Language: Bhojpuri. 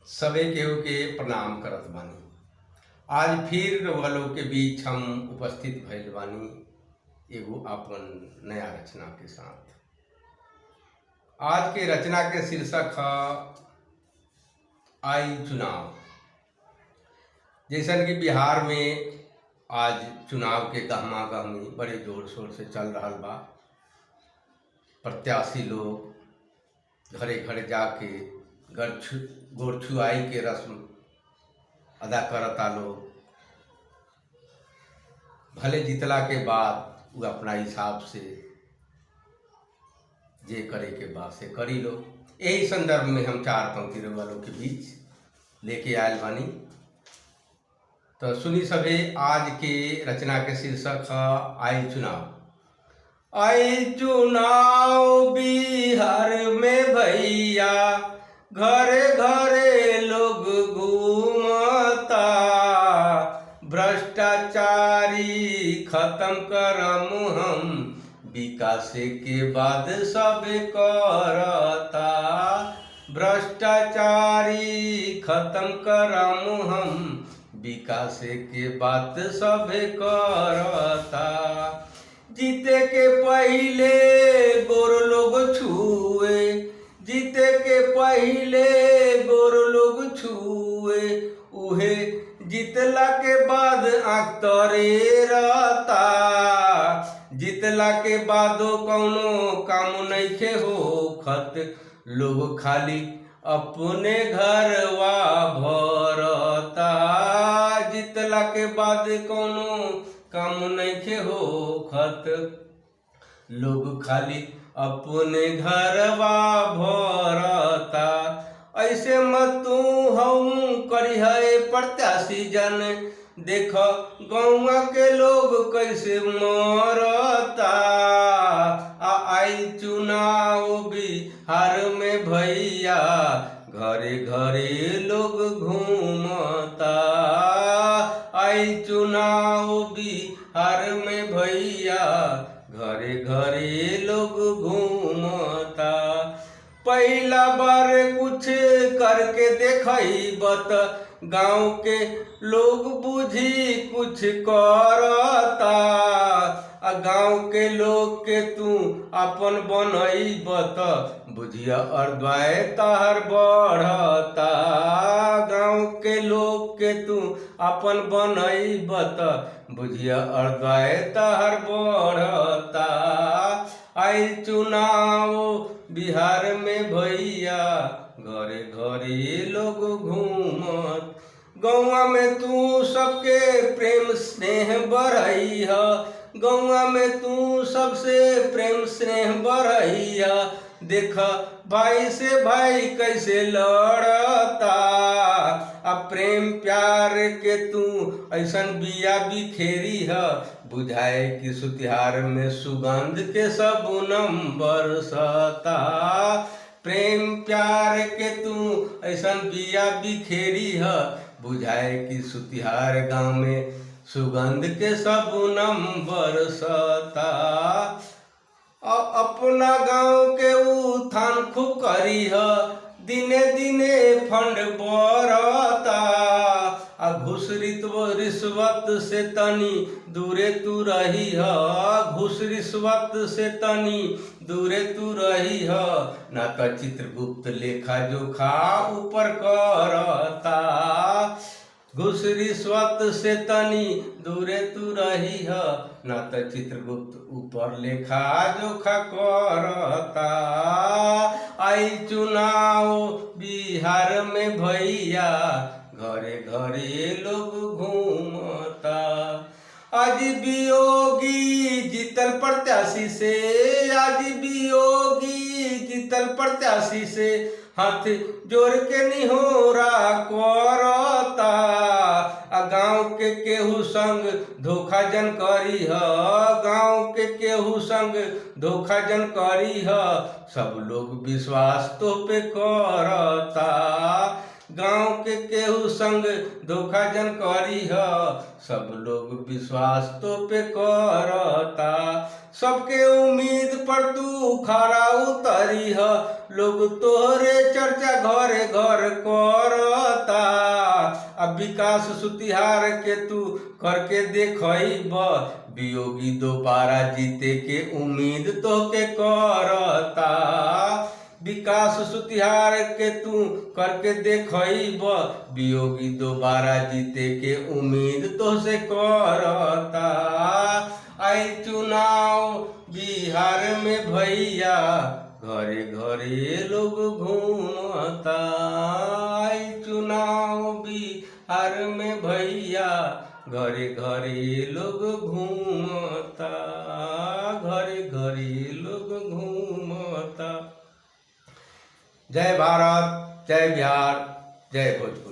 सबे केहू के प्रणाम करत बानी। आज फिर रउआ लोग के बीच हम उपस्थित भइल बानी एगो आपन नया रचना के साथ। आज के रचना के शीर्षक है आई चुनाव। जैसन कि बिहार में आज चुनाव के गहमा गहमी बड़े जोर शोर से चल रहा बा। प्रत्याशी लोग घरे घरे जाके गोरछुआई के रस्म अदा करता लोग। भले जीतला के बाद वो अपना हिसाब से जे करे के बाद से करी लो। यही संदर्भ में हम चार पंक्ति वालों के बीच लेके आयल बानी। तो सुनी सभे, आज के रचना के शीर्षक है आई चुनाव। आई चुनाव बिहार में भैया, घरे घरे लोग घूमता। भ्रष्टाचारी खत्म करम हम, विकास के बाद सब करता। भ्रष्टाचारी खत्म करम हम, विकास के बात सब करता। जीते के पहले गोर लोग छुए, जीते के पहले गोर लोग छुए। उहे जीतला के बाद आँख तरे रहता। जीतला के बादो कौनो काम नइखे होखत, लोग खाली अपने घरवा भरता। जीतला के बाद कौनो काम नइखे होखत, लोग खाली अपने घरवा भरता। ऐसे मत तू हम करी है प्रत्याशी जन, देख गौवा के लोग कैसे मरता। आई चुनाव बिहार में भैया, घरे घरे लोग घूमता। आई चुनाव बिहार में भैया, घरे घरे लोग घूमता। पहला बार कुछ करके देखई बत, गांव के लोग बुझी कुछ करता। गांव के लोग के तू अपन बनई बत, बुझिया अर्द्वाय तहर बढ़ता। गांव के लोग के तू अपन बनई बत, बुझिया अर्द्वाय तहर बढ़ता। आई चुनाव बिहार में भैया, घरे घरे लोग घूमत। गौवा में तू सबके प्रेम स्नेह बढ़ई है, गौवा में तू सबसे प्रेम स्नेह बढ़ई है। देख भाई से भाई कैसे लड़ता। अब प्रेम प्यार के तू ऐसन बिया बिखेरी है, बुझाए कि सुतिहार में सुगंध के सब नंबर सता। प्रेम प्यार के तू ऐसन बिया बिखेरी है, बुझाए कि सुतिहार गांव में सुगंध के सब नंबर सता। अपना गांव के उत्थान खूब करी है, दिने दिने फंड बढ़ता। घूस रिश्वत से तनी दूरे तू रही है, घूस रिश्वत से तनी दूरे तू रही है। ना तो चित्रगुप्त लेखा जोखा ऊपर करता। घूस रिश्वत से तनी दूरे तू रही है, ना तो चित्रगुप्त ऊपर लेखा जोखा करता। आई चुनाव बिहार में भैया, घरे घरे लोग घूमता। आज वियोगी जीतल प्रत्याशी से, आज वियोगी जीतल प्रत्याशी से हाथ जोड़ के निहोरा करता। गांव के केहू संग धोखा जन करी है, गांव के केहू संग धोखा जन करी है। सब लोग विश्वास तो पे करता। गांव के केहू संग धोखा जन करी ह, सब लोग विश्वास तो पे करता, सबके उम्मीद पर तू खरा उतरी ह, लोग तोहरे चर्चा घरे घर करता। अब विकास सुतिहार के तू करके देखब, वियोगी दोबारा जीते के उम्मीद तो के करता। विकास सुतिहार के तू करके देखब, वियोगी दोबारा जीते के उम्मीद तो से करता। आई चुनाव बिहार में भैया, घरे घरे लोग घूमता। आई चुनाव बिहार में भैया, घरे घरे लोग घूमता, घरे घरे लोग घूमता। जय भारत, जय बिहार, जय भोजपुर।